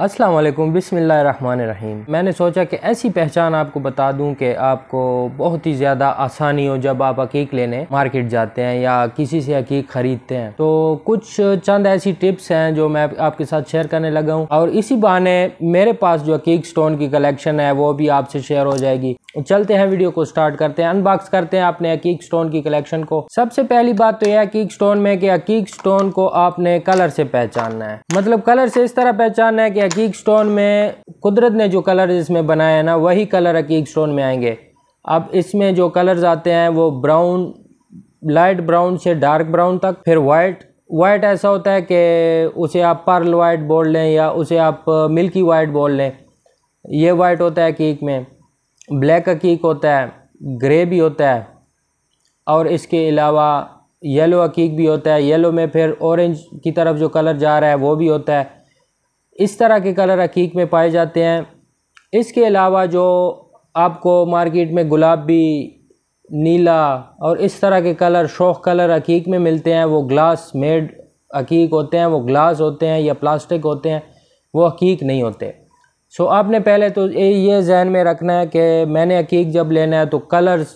अस्सलाम वालेकुम, बिस्मिल्लाहिर्रहमानिर्रहीम। मैंने सोचा कि ऐसी पहचान आपको बता दूं कि आपको बहुत ही ज़्यादा आसानी हो जब आप अकीक लेने मार्केट जाते हैं या किसी से अकीक ख़रीदते हैं। तो कुछ चंद ऐसी टिप्स हैं जो मैं आपके साथ शेयर करने लगा हूं और इसी बहाने मेरे पास जो अकीक स्टोन की कलेक्शन है वो भी आपसे शेयर हो जाएगी। चलते हैं, वीडियो को स्टार्ट करते हैं, अनबॉक्स करते हैं अपने अकीक स्टोन की कलेक्शन को। सबसे पहली बात तो यह है अकीक स्टोन में कि अकीक स्टोन को आपने कलर से पहचानना है। मतलब कलर से इस तरह पहचानना है कि अकीक स्टोन में कुदरत ने जो कलर इसमें बनाया है ना, वही कलर अकीक स्टोन में आएंगे। अब इसमें जो कलर्स आते हैं वो ब्राउन, लाइट ब्राउन से डार्क ब्राउन तक, फिर वाइट ऐसा होता है कि उसे आप पर्ल वाइट बोल लें या उसे आप मिल्की वाइट बोल लें, ये वाइट होता है अकीक में। ब्लैक अकीक होता है, ग्रे भी होता है और इसके अलावा येलो अकीक भी होता है। येलो में फिर ऑरेंज की तरफ जो कलर जा रहा है वो भी होता है। इस तरह के कलर अकीक में पाए जाते हैं। इसके अलावा जो आपको मार्केट में गुलाबी, नीला और इस तरह के कलर, शौक कलर अकीक में मिलते हैं, वो ग्लास मेड अकीक होते हैं, वो ग्लास होते हैं या प्लास्टिक होते हैं, वो अकीक नहीं होते। सो आपने पहले तो ये जहन में रखना है कि मैंने अकीक जब लेना है तो कलर्स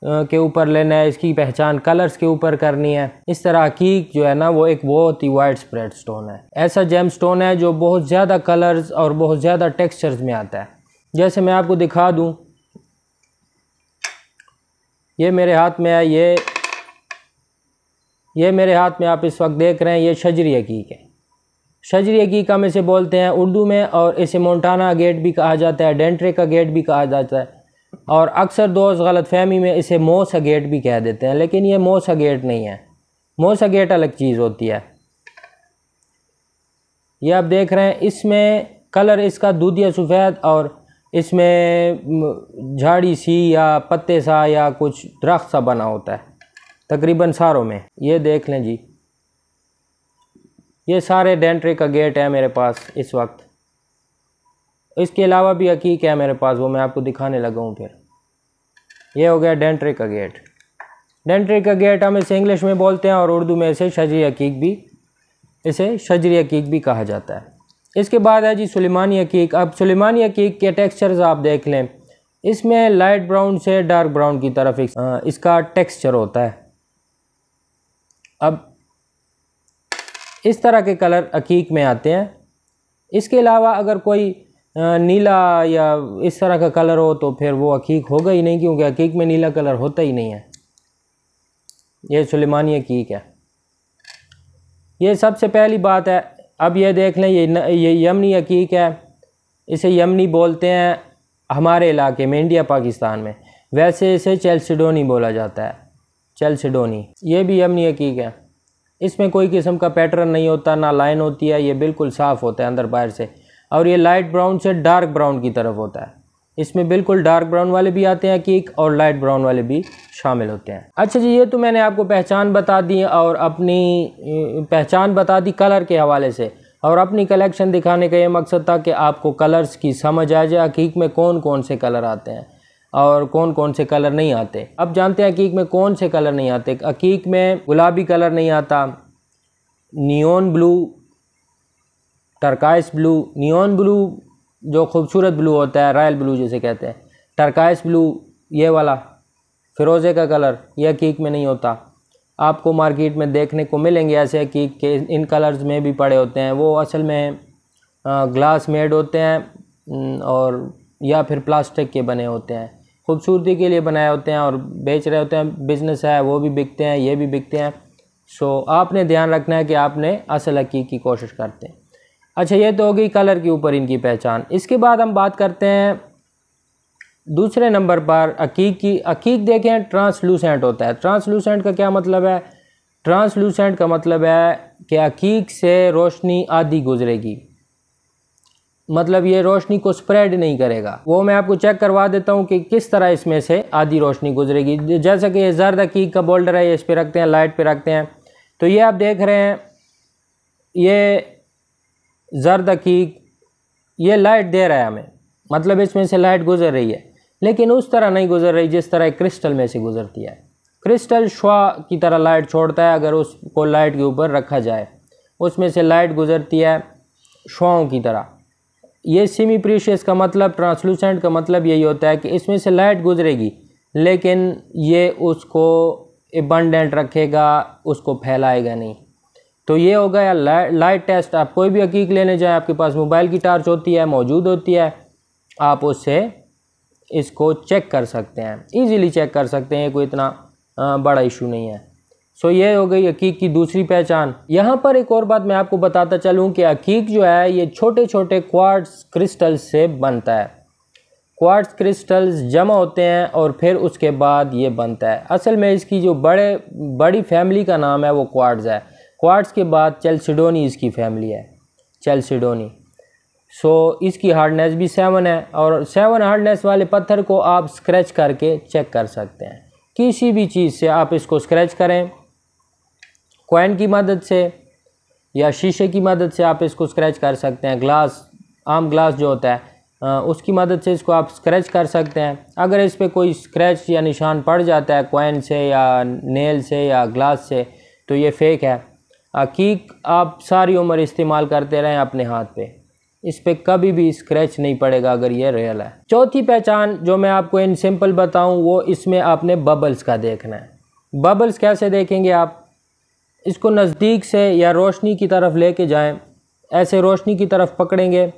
के ऊपर लेना है, इसकी पहचान कलर्स के ऊपर करनी है। इस तरह अकीक जो है ना वो एक बहुत ही वाइड स्प्रेड स्टोन है, ऐसा जेम स्टोन है जो बहुत ज़्यादा कलर्स और बहुत ज़्यादा टेक्सचर्स में आता है। जैसे मैं आपको दिखा दूं, ये मेरे हाथ में है, ये मेरे हाथ में आप इस वक्त देख रहे हैं, ये शजरी अकीक है। शजरी अकीक हम इसे बोलते हैं उर्दू में और इसे मोंटाना गेट भी कहा जाता है, डेंट्रे का गेट भी कहा जाता है और अक्सर दोस्त गलतफहमी में इसे मोसा गेट भी कह देते हैं, लेकिन ये मोसा गेट नहीं है। मोसा गेट अलग चीज़ होती है। ये आप देख रहे हैं, इसमें कलर इसका दूधिया सफ़ेद और इसमें झाड़ी सी या पत्ते सा या कुछ दरख्त सा बना होता है तकरीबन सारों में। ये देख लें जी, ये सारे डेंट्रे का गेट है मेरे पास इस वक्त। इसके अलावा भी अकीक है मेरे पास, वो मैं आपको दिखाने लगा हूँ। फिर ये हो गया डेंट्रे का गेट। डेंट्रे का गेट हम इसे इंग्लिश में बोलते हैं और उर्दू में इसे शजरी अकीक भी कहा जाता है। इसके बाद है जी सुलेमानी अकीक। अब सुलेमानी अकीक के टेक्सचर्स आप देख लें, इसमें लाइट ब्राउन से डार्क ब्राउन की तरफ इसका टेक्सचर होता है। अब इस तरह के कलर अकीक में आते हैं। इसके अलावा अगर कोई नीला या इस तरह का कलर हो तो फिर वो अकीक होगा ही नहीं, क्योंकि अकीक में नीला कलर होता ही नहीं है। ये सुलेमानी अकीक है। ये सबसे पहली बात है। अब ये देख लें, ये यमनी अकीक है। इसे यमनी बोलते हैं हमारे इलाके में, इंडिया पाकिस्तान में। वैसे इसे चेल्सिडोनी बोला जाता है, चेल्सिडोनी। ये भी यमनी अकीक है। इसमें कोई किस्म का पैटर्न नहीं होता, ना लाइन होती है, ये बिल्कुल साफ़ होता है अंदर बाहर से। और ये लाइट ब्राउन से डार्क ब्राउन की तरफ होता है। इसमें बिल्कुल डार्क ब्राउन वाले भी आते हैं अकीक और लाइट ब्राउन वाले भी शामिल होते हैं। अच्छा जी, ये तो मैंने आपको पहचान बता दी और अपनी पहचान बता दी कलर के हवाले से, और अपनी कलेक्शन दिखाने का ये मकसद था कि आपको कलर्स की समझ आ जाए, अकीक में कौन कौन से कलर आते हैं और कौन कौन से कलर नहीं आते। अब जानते हैं अकीक में कौन से कलर नहीं आते। अकीक में गुलाबी कलर नहीं आता, neon blue, turquoise blue, neon blue जो खूबसूरत ब्लू होता है, रॉयल ब्लू जिसे कहते हैं, टर्काइस ब्लू ये वाला फ़िरोज़े का कलर, ये अकीक में नहीं होता। आपको मार्केट में देखने को मिलेंगे ऐसे अकीक के इन कलर्स में भी पड़े होते हैं। वो असल में ग्लास मेड होते हैं और या फिर प्लास्टिक के बने होते हैं, खूबसूरती के लिए बनाए होते हैं और बेच रहे होते हैं। बिज़नेस है, वो भी बिकते हैं, ये भी बिकते हैं। सो आपने ध्यान रखना है कि आपने असल अकीक की कोशिश करते हैं। अच्छा, ये तो हो गई कलर के ऊपर इनकी पहचान। इसके बाद हम बात करते हैं दूसरे नंबर पर अकीक की। अकीक देखें ट्रांसलूसेंट होता है। ट्रांसलूसेंट का क्या मतलब है? ट्रांसलूसेंट का मतलब है कि अकीक से रोशनी आधी गुजरेगी, मतलब ये रोशनी को स्प्रेड नहीं करेगा। वो मैं आपको चेक करवा देता हूँ कि किस तरह इसमें से आधी रोशनी गुजरेगी। जैसा कि ये जर्द अकीक का बोल्डर है, ये इस पर रखते हैं, लाइट पे रखते हैं, तो ये आप देख रहे हैं, ये जर्द अकीक ये लाइट दे रहा है हमें, मतलब इसमें से लाइट गुजर रही है, लेकिन उस तरह नहीं गुजर रही जिस तरह क्रिस्टल में से गुजरती है। क्रिस्टल शुआ की तरह लाइट छोड़ता है, अगर उसको लाइट के ऊपर रखा जाए उसमें से लाइट गुजरती है शुआओं की तरह। ये सेमी प्रीशियस का मतलब, ट्रांसलूसेंट का मतलब यही होता है कि इसमें से लाइट गुजरेगी लेकिन ये उसको एबंडेंट रखेगा, उसको फैलाएगा नहीं। तो ये हो गया लाइट टेस्ट। आप कोई भी हकीक लेने जाएं, आपके पास मोबाइल की टार्च होती है, मौजूद होती है, आप उससे इसको चेक कर सकते हैं, इजीली चेक कर सकते हैं, कोई इतना बड़ा इशू नहीं है। सो ये हो गई हकीक की दूसरी पहचान। यहाँ पर एक और बात मैं आपको बताता चलूँ कि हकीक जो है ये छोटे छोटे क्वार्ट्ज क्रिस्टल से बनता है। क्वार्ट्ज क्रिस्टल्स जमा होते हैं और फिर उसके बाद ये बनता है। असल में इसकी जो बड़ी फैमिली का नाम है वो क्वार्ट्ज है। क्वार्ट्ज के बाद चैल्सिडोनी इसकी फैमिली है, चैल्सिडोनी। सो इसकी हार्डनेस भी 7 है और 7 हार्डनेस वाले पत्थर को आप स्क्रैच करके चेक कर सकते हैं। किसी भी चीज़ से आप इसको स्क्रैच करें, कॉइन की मदद से या शीशे की मदद से आप इसको स्क्रैच कर सकते हैं। ग्लास, आम ग्लास जो होता है उसकी मदद से इसको आप स्क्रैच कर सकते हैं। अगर इस पर कोई स्क्रैच या निशान पड़ जाता है कॉइन से या नेल से या ग्लास से तो ये फेक है। हकीक आप सारी उम्र इस्तेमाल करते रहें अपने हाथ पे, इस पे कभी भी स्क्रैच नहीं पड़ेगा अगर ये रियल है। चौथी पहचान जो मैं आपको इन सिंपल बताऊं वो इसमें आपने बबल्स का देखना है। बबल्स कैसे देखेंगे आप? इसको नज़दीक से या रोशनी की तरफ लेके जाएं, ऐसे रोशनी की तरफ पकड़ेंगे,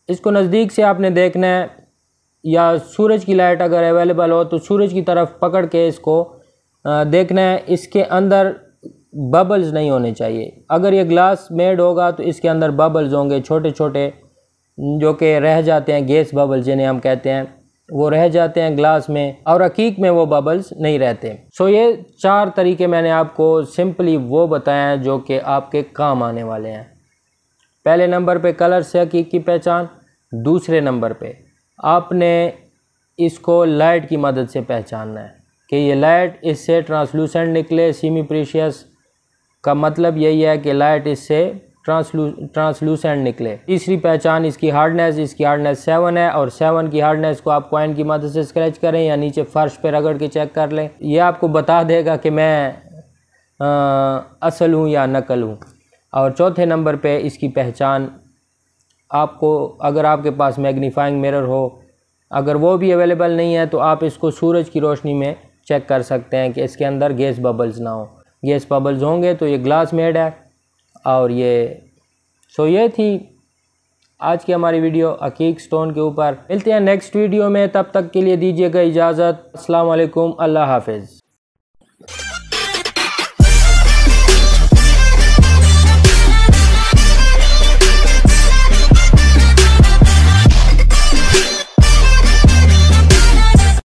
इसको नज़दीक से आपने देखना है, या सूरज की लाइट अगर अवेलेबल हो तो सूरज की तरफ पकड़ के इसको देखना है। इसके अंदर बबल्स नहीं होने चाहिए। अगर ये ग्लास मेड होगा तो इसके अंदर बबल्स होंगे, छोटे छोटे, जो कि रह जाते हैं, गैस बबल्स जिन्हें हम कहते हैं, वो रह जाते हैं ग्लास में, और हकीक में वो बबल्स नहीं रहते। सो ये 4 तरीके मैंने आपको सिंपली वो बताए हैं जो कि आपके काम आने वाले हैं। पहले नंबर पे कलर से हकीक की पहचान, दूसरे नंबर पे आपने इसको लाइट की मदद से पहचानना है कि ये लाइट इससे ट्रांसलूसेंट निकले। सेमी प्रीशियस का मतलब यही है कि लाइट इससे ट्रांसलूसेंट निकले। तीसरी पहचान इसकी हार्डनेस, इसकी हार्डनेस 7 है और 7 की हार्डनेस को आप कॉइन की मदद से स्क्रैच करें या नीचे फर्श पे रगड़ के चेक कर लें, ये आपको बता देगा कि मैं असल हूँ या नकल हूँ। और चौथे नंबर पे इसकी पहचान आपको, अगर आपके पास मैग्नीफाइंग मिरर हो, अगर वो भी अवेलेबल नहीं है तो आप इसको सूरज की रोशनी में चेक कर सकते हैं कि इसके अंदर गैस बबल्स ना हो। गैस बबल्स होंगे तो ये ग्लास मेड है। और ये थी आज की हमारी वीडियो हकीक स्टोन के ऊपर। मिलते हैं नेक्स्ट वीडियो में, तब तक के लिए दीजिएगा इजाज़त। अस्सलाम वालेकुम, अल्लाह हाफिज़।